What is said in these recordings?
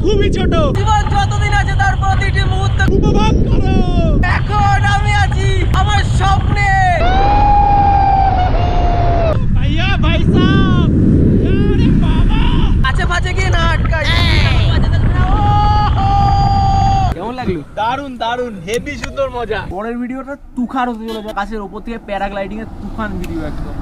খুবই ছোট। জীবন যতদিন আছে তার প্রতিটি মুহূর্ত উপভোগ করো। এখন আমি আছি আমার স্বপ্নে। ভাইয়া ভাই সাহেব, আরে বাবা কাছে পাছে গিয়ে না আটকাই। কেমন লাগলো? দারুন দারুন, হেভি সুন্দর মজা। পরের ভিডিওটা তুফান হতে চলেছে, গাছের উপর থেকে প্যারাগ্লাইডিং এর তুফান ভিডিও একদম।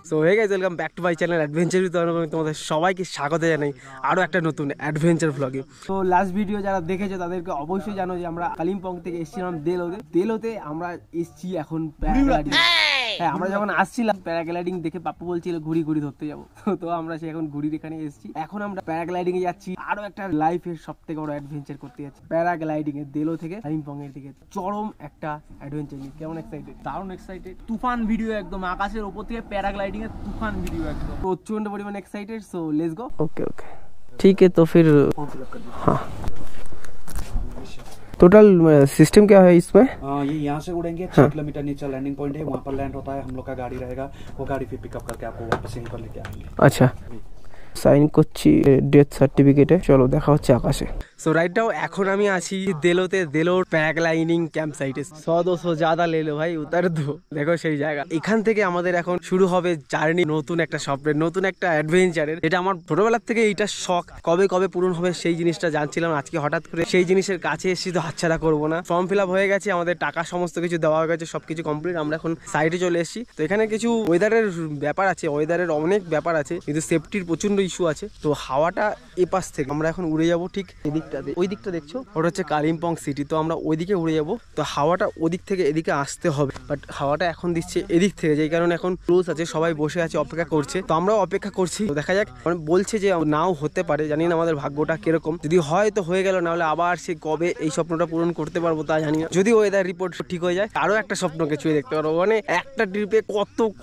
So hey guys, welcome back to my channel adventure with Anup. আমি তোমাদের সবাইকে স্বাগত জানাই আরও একটা নতুন অ্যাডভেঞ্চার ভ্লগে। তো লাস্ট ভিডিও যারা দেখেছো তাদেরকে অবশ্যই জানো যে আমরা কালিম্পং থেকে এসেছিলাম দেলোতে আমরা এসেছি এখন প্যারাগ্লাইডিং। হ্যাঁ, আমরা যখন আসছিলাম প্যারাগ্লাইডিং দেখে পাপ্পু বলছিল ঘুড়ি ঘুরতে যাবো, তো আমরা সে এখন ঘুড়ির এখানে এসেছি। এখন আমরা প্যারাগ্লাইডিং এ যাচ্ছি, আরো একটা লাইফের সব থেকে বড় অ্যাডভেঞ্চার করতে যাচ্ছি প্যারাগ্লাইডিং এ দেলো থেকে কালিম্পং এর দিকে। চরম একটা অ্যাডভেঞ্চার নিয়ে কেমন এক্সাইটেড? দারুণ এক্সাইটেড। তুফান ভিডিও একদম, আকাশের উপর থেকে প্যারাগ্লাইডিং এর তুফান ভিডিও একদম, প্রচন্ড পরিমাণে excited. So let's go. Okay ठीक है, तो फिर हाँ टोटल सिस्टम क्या है इसमें? ये यहाँ से उड़ेंगे 6 किलोमीटर नीचे लैंडिंग पॉइंट है, वहाँ पर लैंड होता है, हम लोग का गाड़ी रहेगा, वो गाड़ी फिर पिकअप करके आपको वापस यहीं पर लेके आएंगे। अच्छा, সাইন করছি, ডেথ সার্টিফিকেটে। চলো দেখা হচ্ছে আকাশে। সো রাইট নাও এখন আমি আছি দেলোর প্যারাগ্লাইডিং ক্যাম্প সাইটে। 100-200 ज़्यादा ले लो ভাই, উতার দো। দেখো সেই জায়গা, এখান থেকে আমাদের এখন শুরু হবে জার্নি, নতুন একটা স্বপ্নের, নতুন একটা অ্যাডভেঞ্চারের। এটা আমার ছোটবেলার থেকে এইটা শখ, কবে পূরণ হবে সেই জিনিসটা জানছিলাম। আজকে হঠাৎ করে সেই জিনিসের কাছে এসেছি, তো হাতছাড়া করবো না। ফর্ম ফিল আপ হয়ে গেছে, আমাদের টাকা সমস্ত কিছু দেওয়া হয়ে গেছে, সবকিছু কমপ্লিট। আমরা এখন সাইডে চলে এসেছি। তো এখানে কিছু ওয়েদারের ব্যাপার আছে, ওয়েদারের অনেক ব্যাপার আছে, কিন্তু সেফটির প্রচন্ড ইস্যু আছে। তো হাওয়াটা এ পাশ থেকে আমরা এখন উড়ে যাব ঠিক এদিকটাতে। ওই দিকটা দেখছো, ওটা হচ্ছে কালিম্পং সিটি। তো আমরা ওইদিকে উড়ে যাব। তো হাওয়াটা ওদিক থেকে এদিকে আসতে হবে, বাট হাওয়াটা এখন দিচ্ছে এদিক থেকে, যেই কারণে এখন ক্লোজ আছে, সবাই বসে আছে, অপেক্ষা করছে। তো আমরাও অপেক্ষা করছি, তো দেখা যাক। মানে বলছে যে নাও হতে পারে, জানি না আমাদের ভাগ্যটা কিরকম। যদি হয় তো হয়ে গেল, না হলে আবার সে কবে এই স্বপ্নটা পূরণ করতে পারবো তা জানি না। যদি ওয়েদার রিপোর্ট ঠিক হয়ে যায়, আরো একটা স্বপ্নকে ছুঁয়ে দেখতে পারবো। মানে একটা ট্রিপে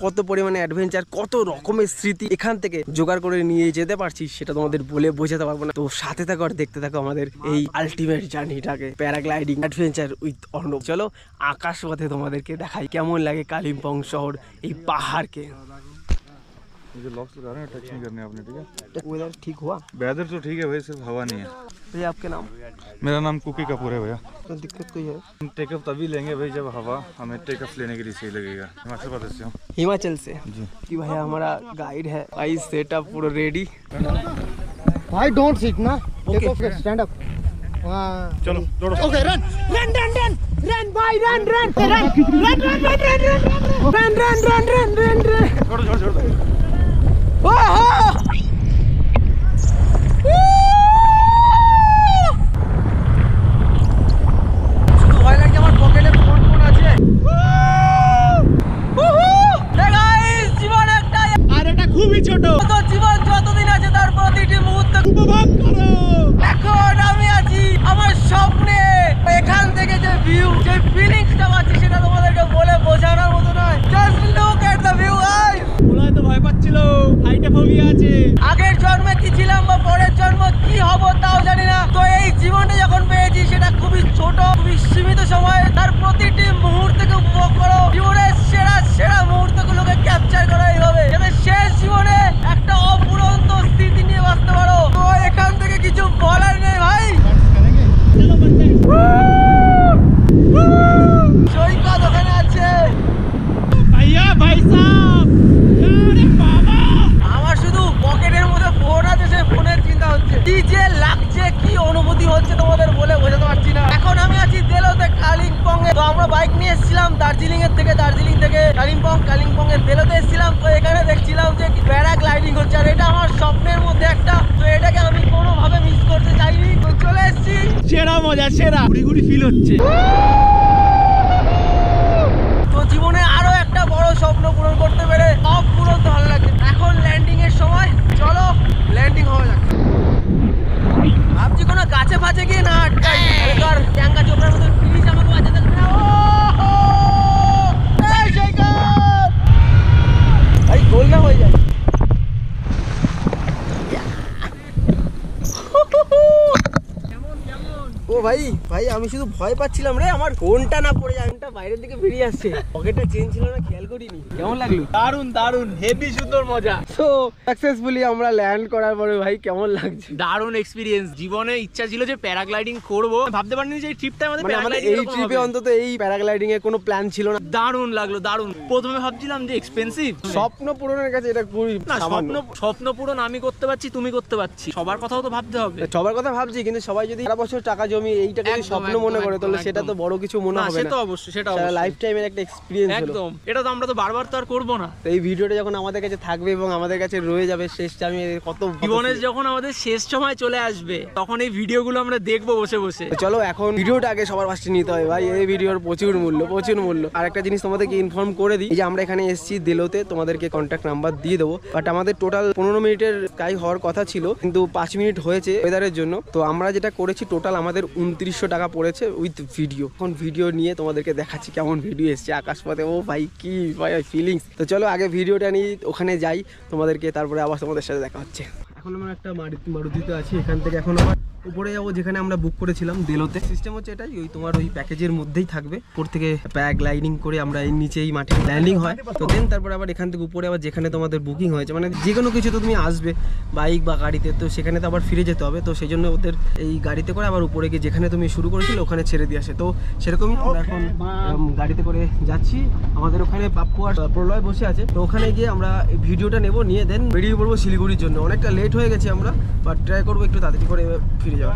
কত পরিমাণে অ্যাডভেঞ্চার, কত রকমের স্মৃতি এখান থেকে জোগাড় করে নিয়ে যেতে পারছি, সেটা তোমাদের বলে বোঝাতে পারবো না। তো সাথে থাকো আর দেখতে থাকো আমাদের এই আলটিমেট জার্নিটাকে, প্যারাগ্লাইডিং অ্যাডভেঞ্চার উইথ অর্ণব। চলো আকাশ পথে তোমাদেরকে দেখাই কেমন লাগে কালিম্পং শহর, এই পাহাড়কে। मुझे लॉक्स लगा रहे हैं, टच नहीं करने आपने, ठीक है? वेदर ठीक हुआ? वेदर तो ठीक है भाई, सिर्फ हवा नहीं है। भैया आपके नाम? मेरा नाम कुकी कपूर है भैया। तो दिक्कत कोई है? हम टेकअप तभी लेंगे भाई जब हवा हमें टेकअप लेने के लिए सही लगेगा। हिमाचल प्रदेश से हूँ। हिमाचल से जी। कि भैया हमारा गाइड है भाई, सेटअप पूरा रेडी भाई। डोंट सिट ना, टेक ऑफ, स्टैंड अप। चलो दौड़ो। ओके, रन भाई, रन छोड़ो। খুবই ছোট। জীবন যতদিন আছে তার প্রতিটি মুহূর্ত উপভোগ করো। এখন আমি আছি আমার স্বপ্নে। এখান থেকে যে ভিউ, যে ফিলিংসটা পাচ্ছি, সেটা তোমাদেরকে বলে বোঝানোর মতো নয়। Just look at the view guys. ওরা তো ভয় পাচ্ছিল, হাইটে ফোবিয়া আছে। আগের জন্মে কি ছিলাম বা পরের জন্ম কি হব তাও জানি না। তো এই জীবনটা যখন পেয়েছি, সেটা খুবই ছোট, খুবই সীমিত সময়। তার প্রতিটি মুহূর্তকে উপভোগ করো। জীবনের সেরা মুহূর্তগুলোকে ক্যাপচার করো এইভাবে, যাতে শেষ জীবনে একটা অপুরন্ত স্মৃতি নিয়ে বাঁচতে পারো। তো এখান থেকে কিছু বলার নেই ভাই। সৈকত ওখানে আছে। ভাইয়া ভাই সাহেব, আরে বাবা আমার শুধু পকেটের মধ্যে ফোন আছে, সেই ফোনের চিন্তা হচ্ছে। কি যে লাগছে, কি অনুভূতি হচ্ছে তোমাদের বলে বোঝাতে পারছি না। এখন আমি আছি দেলোতে, কালিম্পং এ। তো আমরা বাইক নিয়ে এসেছিলাম দার্জিলিং থেকে কালিম্পং এর দেলোতে এসেছিলাম। তো এখানে দেখছিলাম যে প্যারাগ্লাইডিং হচ্ছে, আর এটা আমার স্বপ্নের মধ্যে একটা। তো এটাকে আমি কোনোভাবে মিস করতে চাইনি। তো চলে এসেছি, সেরা মজা, সেরা ঘুরি ফিল হচ্ছে। তো জীবনে আরো একটা বড় স্বপ্ন পূরণ করতে পেরে অপূরন্ত ভালো লাগছে। এখন ল্যান্ডিং এর সময়, চলো ল্যান্ডিং হওয়া যাক। ভাবছি কোনো গাছে ফাছে গিয়ে না আটকাই, আর ট্যাঙ্কা চোপড়ার মতো প্লিজ আমাকে বাঁচাতে দেবে না। ভাই গোল না হয়ে যায়। ও ভাই ভাই আমি শুধু ভয় পাচ্ছিলাম রে আমার ফোনটা না পড়ে যায়, ফোনটা বাইরের দিকে বেরিয়ে আসছে, পকেটে চেন ছিল না খেয়াল করিনি। কেমন লাগলো? দারুন দারুন, হেভি সুন্দর মজা। সো সাকসেসফুলি আমরা ল্যান্ড করার পরে ভাই কেমন লাগছে? দারুন এক্সপিরিয়েন্স। জীবনে ইচ্ছা ছিল যে প্যারাগ্লাইডিং করব, ভাবতে পারিনি যে এই ট্রিপটা আমাদের মানে আমাদের এই ট্রিপে অন্তত এই প্যারাগ্লাইডিং এর কোনো প্ল্যান ছিল না। দারুন লাগলো দারুন। প্রথমে ভাবছিলাম যে এক্সপেন্সিভ, স্বপ্ন পূরণের কাছে এটা খুবই না সামান্য। স্বপ্ন পূরণ আমি করতে পারছি, তুমি করতে পারছি, সবার কথাও তো ভাবতে হবে। সবার কথা ভাবছি, কিন্তু সবাই যদি সারা বছর টাকা জমি এইটাকে যদি স্বপ্ন মনে করে তাহলে সেটা তো বড় কিছু মনে হবে না। সেটা অবশ্যই, সেটা সারা লাইফ টাইমের একটা এক্সপেরিয়েন্স হলো। একদম, এটা তো আমরা তো বারবার তো আর করব না। তো এই ভিডিওটা যখন আমাদের কাছে থাকবে এবং আমাদের কাছে রয়ে যাবে শেষ টাইমে, কত জীবনের যখন আমাদের শেষ সময় চলে আসবে তখন এই ভিডিওগুলো আমরা দেখবো বসে বসে। তো চলো এখন ভিডিওটা আগে সবার ফার্স্টে নিতে হয় ভাই, এই ভিডিওর প্রচুর মূল্য প্রচুর মূল্য। আর একটা জিনিস তোমাদেরকে ইনফর্ম করে দিই, যে আমরা এখানে এসেছি দেলোতে, তোমাদেরকে কন্ট্যাক্ট নাম্বার দিয়ে দেবো, বাট আমাদের টোটাল 15 মিনিটের স্কাই হওয়ার কথা ছিল, কিন্তু 5 মিনিট হয়েছে ওয়েদারের জন্য। তো আমরা যেটা করেছি টোটাল আমাদের 2900 টাকা পড়েছে উইথ ভিডিও। এখন ভিডিও নিয়ে তোমাদেরকে দেখাচ্ছি কেমন ভিডিও এসছে আকাশপথে। ও ভাই কি ভাই ফিলিংস। তো চলো আগে ভিডিওটা নিয়ে ওখানে যাই তোমাদেরকে, তারপরে আবার তোমাদের সাথে দেখা হচ্ছে। এখন আমরা একটা মারুতিতে আছি, এখান থেকে এখন আবার উপরে যাবো যেখানে আমরা বুক করেছিলাম দেলোতে। সিস্টেম হচ্ছে এটাই, ওই তোমার ওই প্যাকেজের মধ্যেই থাকবে। উপর থেকে প্যারাগ্লাইডিং করে আমরা এই নিচেই মাঠে ল্যান্ডিং হয়, তো দেন তারপরে আবার এখান থেকে উপরে আবার যেখানে তোমাদের বুকিং হয়েছে, মানে যে কোনো কিছু তো তুমি আসবে বাইক বা গাড়িতে, তো সেখানে তো আবার ফিরে যেতে হবে। তো সেই জন্য ওদের এই গাড়িতে করে আবার উপরে গিয়ে যেখানে তুমি শুরু করেছিলে ওখানে ছেড়ে দিয়ে আসে। তো সেরকমই আমরা এখন গাড়িতে করে যাচ্ছি। আমাদের ওখানে পাপ্পু আর প্রলয় বসে আছে, তো ওখানে গিয়ে আমরা এই ভিডিওটা নেবো, নিয়ে দেন বেরিয়ে পড়বো শিলিগুড়ির জন্য। অনেকটা লেট হয়ে গেছি আমরা, বাট ট্রাই করবো একটু তাড়াতাড়ি করে ফিরে যাওয়া।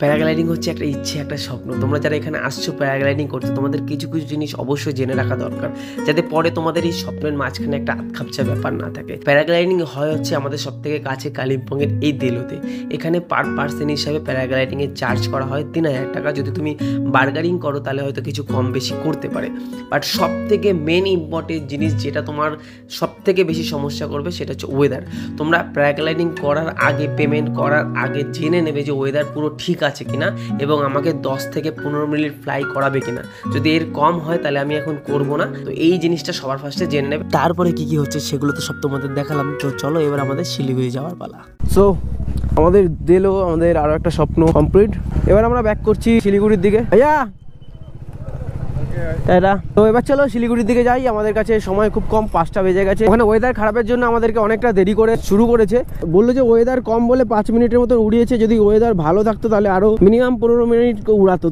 প্যারাগ্লাইডিং হচ্ছে একটা ইচ্ছে, একটা স্বপ্ন। তোমরা যারা এখানে আসছো প্যারাগ্লাইডিং করতে, তোমাদের কিছু কিছু জিনিস অবশ্যই জেনে রাখা দরকার, যাতে পরে তোমাদের এই স্বপ্নের মাঝখানে একটা আতখাপচা ব্যাপার না থাকে। প্যারাগ্লাইডিং হয় হচ্ছে আমাদের সব থেকে কাছে কালিম্পংয়ের এই দেলোতে। এখানে পার পার্সন হিসাবে প্যারাগ্লাইডিং এর চার্জ করা হয় 3000 টাকা। যদি তুমি বার্গারিং করো তাহলে হয়তো কিছু কম বেশি করতে পারে, বাট সব থেকে মেন ইম্পর্টেন্ট জিনিস যেটা তোমার সব থেকে বেশি সমস্যা করবে সেটা হচ্ছে ওয়েদার। তোমরা প্যারাগ্লাইডিং করার আগে, পেমেন্ট করার আগে জেনে নেবে যে ওয়েদার পুরো ঠিক আছে কিনা এবং আমাকে 10 থেকে 15 মিনিট ফ্লাই করাবে কিনা। যদি এর কম হয় তাহলে আমি এখন করব না। তো এই জিনিসটা সবার ফার্স্টে জেনে নেবে। তারপরে কি কি হচ্ছে সেগুলো তো সব তোমাদের দেখালাম। তো চলো এবার আমাদের শিলিগুড়ি যাওয়ার পালা। সো আমাদের দিলো আমাদের আরো একটা স্বপ্ন কমপ্লিট। এবার আমরা ব্যাক করছি শিলিগুড়ির দিকে। ভাইয়া তো এবার চলো শিলিগুড়ির দিকে যাই। আমাদের কাছে সময় খুব কম, 5টা বেজে গেছে। ওখানে ওয়েদার খারাপের জন্য আমাদেরকে অনেকটা দেরি করে শুরু করেছে। বললো যে ওয়েদার কম বলে 5 মিনিটের মতো উড়িয়েছে, যদি ওয়েদার ভালো থাকতো তাহলে আরো মিনিমাম 15 মিনিট উড়াতো।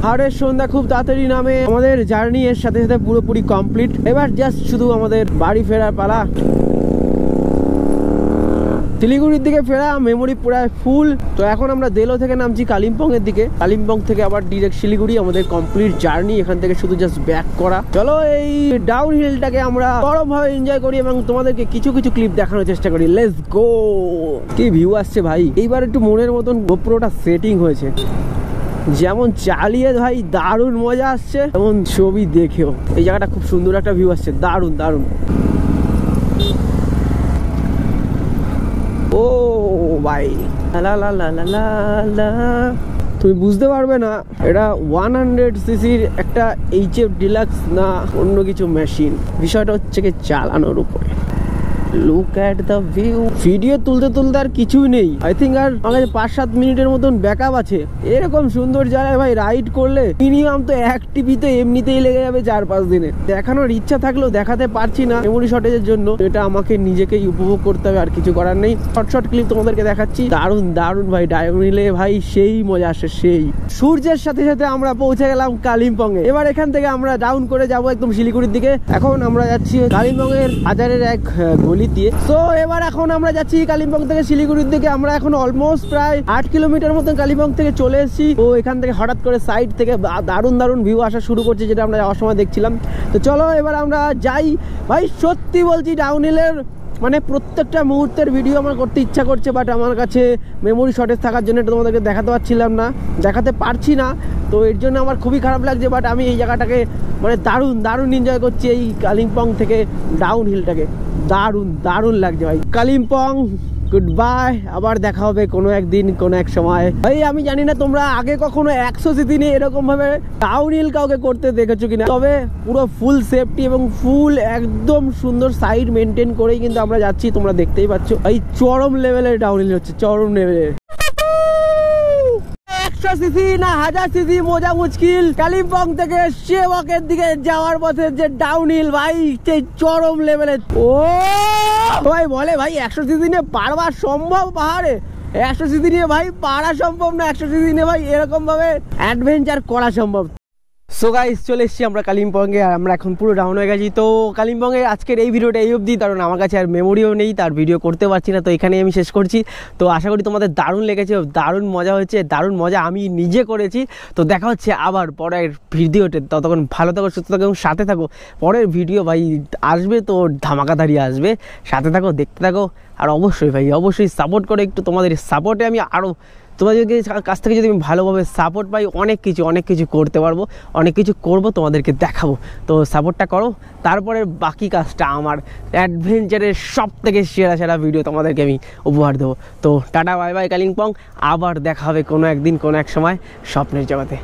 হাওড়ের সন্ধ্যা খুব তাড়াতাড়ি নামে। আমাদের জার্নি এর সাথে সাথে পুরোপুরি কমপ্লিট। এবার জাস্ট শুধু আমাদের বাড়ি ফেরার পালা। শিলিগুড়ির দিকে ফেরা, মেমোরি পুরো ফুল। তো এখন আমরা দেলো থেকে নামছি কালিম্পং এর দিকে, কালিম্পং থেকে আবার ডিরেক্ট শিলিগুড়ি। আমাদের কমপ্লিট জার্নি, এখান থেকে শুধু জাস্ট ব্যাক করা। চলো এই ডাউন হিলটাকে আমরা বড়ভাবে এনজয় করি এবং তোমাদেরকে কিছু কিছু ক্লিপ দেখানোর চেষ্টা করি। Let's go. কি ভিউ আসছে ভাই, এইবার একটু মনের মতন গোপ্রোটা সেটিং হয়েছে। যেমন চালিয়ে ভাই দারুণ মজা আসছে, এমন ছবি দেখেও এই জায়গাটা খুব সুন্দর একটা ভিউ আসছে। দারুণ দারুণ। ও ভাই লা লা লা লা লা লা, তুমি বুঝতে পারবে না এটা 100 সিসির একটা HF ডিলাক্স না অন্য কিছু মেশিন। বিষয়টা হচ্ছে কি চালানোর উপরে। Look at the view. Video তুলতে তুলতে আর কিছুই নেই। আই থিঙ্ক আর আমাদের 5-7 মিনিটের মতন ব্যাকআপ আছে। এরকম সুন্দর জায়গায় ভাই রাইড করলে মিনিমাম তো এক টিভি তো এমনিতেই লেগে যাবে 4-5 দিনে। দেখানোর ইচ্ছা থাকলেও দেখাতে পারছি না মেমোরি শর্টেজের জন্য। এটা আমাকে নিজেকেই উপভোগ করতে হবে, আর কিছু করার নেই। শর্ট ক্লিপ তোমাদেরকে দেখাচ্ছি। দারুণ দারুণ ভাই, ডায়ন হিলে ভাই সেই মজা আসে সেই। সূর্যের সাথে সাথে আমরা পৌঁছে গেলাম কালিম্পং এ। এবার এখান থেকে আমরা ডাউন করে যাব একদম শিলিগুড়ির দিকে। এখন আমরা যাচ্ছি কালিম্পং এর বাজারের এক গলি দিয়ে। তো এবার এখন আমরা যাচ্ছি কালিম্পং থেকে শিলিগুড়ির দিকে। আমরা এখন অলমোস্ট প্রায় 8 কিলোমিটার মতন কালিম্পং থেকে চলে এসেছি। তো এখান থেকে হঠাৎ করে সাইড থেকে দারুণ দারুণ ভিউ আসা শুরু করছে, যেটা আমরা যাওয়ার সময় দেখছিলাম। তো চলো এবার আমরা যাই। ভাই সত্যি বলছি ডাউনহিলের মানে প্রত্যেকটা মুহূর্তের ভিডিও আমার করতে ইচ্ছা করছে, বাট আমার কাছে মেমোরি শর্টেজ থাকার জন্য এটা তোমাদেরকে দেখাতে পারছিলাম না, দেখাতে পারছি না। তো এর জন্য আমার খুবই খারাপ লাগছে, বাট আমি এই জায়গাটাকে মানে দারুণ দারুণ এনজয় করছি। এই কালিম্পং থেকে ডাউন হিলটাকে দারুণ দারুণ লাগছে ভাই। কালিম্পং গুড বাই, আবার দেখা হবে কোনো একদিন কোনো এক সময়। ভাই আমি জানি না তোমরা আগে কখনো 100 দিনে এরকম ভাবে ডাউন হিল কাউকে করতে দেখেছো কিনা, তবে পুরো ফুল সেফটি এবং ফুল একদম সুন্দর সাইড মেনটেন করেই কিন্তু আমরা যাচ্ছি। তোমরা দেখতেই পাচ্ছ এই চরম লেভেলের ডাউন হিল হচ্ছে, চরম লেভেলের। 100 সিসি না 1000 সিসি মোজা মুশকিল। কালিম্পং থেকে সেবকের দিকে যাওয়ার পথে যে ডাউনহিল ভাই সেই চরম লেভেলে। ও ভাই বলে ভাই 100 সিসি নিয়ে পারবা সম্ভব পাহাড়ে? 100 সিসি নিয়ে ভাই পারা সম্ভব না, 100 সিসি নিয়ে ভাই এরকম ভাবে অ্যাডভেঞ্চার করা সম্ভব। সো গাইস চলে এসেছি আমরা কালিম্পংয়ে, আর আমরা এখন পুরো ডাউন হয়ে গেছি। তো কালিম্পংয়ে আজকের এই ভিডিওটা এই অবধি, কারণ আমার কাছে আর মেমোরিও নেই, তার ভিডিও করতে পারছি না, তো এখানেই আমি শেষ করছি। তো আশা করি তোমাদের দারুণ লেগেছে, দারুণ মজা হয়েছে, দারুণ মজা আমি নিজে করেছি। তো দেখা হচ্ছে আবার পরের ভিডিওতে, ততক্ষণ ভালো থাকো, সুস্থ থাকো এবং সাথে থাকো। পরের ভিডিও ভাই আসবে তো ধামাকাধারি আসবে, সাথে থাকো, দেখতে থাকো। আর অবশ্যই ভাই অবশ্যই সাপোর্ট করে, একটু তোমাদের সাপোর্টে আমি আরও তোমাদেরকে কাছ থেকে যদি আমি ভালোভাবে সাপোর্ট পাই অনেক কিছু করতে পারবো, অনেক কিছু করবো, তোমাদেরকে দেখাবো। তো সাপোর্টটা করো, তারপরে বাকি কাজটা আমার অ্যাডভেঞ্চারের সব থেকে সেরা ভিডিও তোমাদেরকে আমি উপহার দেবো। তো টাটা বাই বাই কালিম্পং, আবার দেখা হবে কোনো একদিন কোনো এক সময় স্বপ্নের জগতে।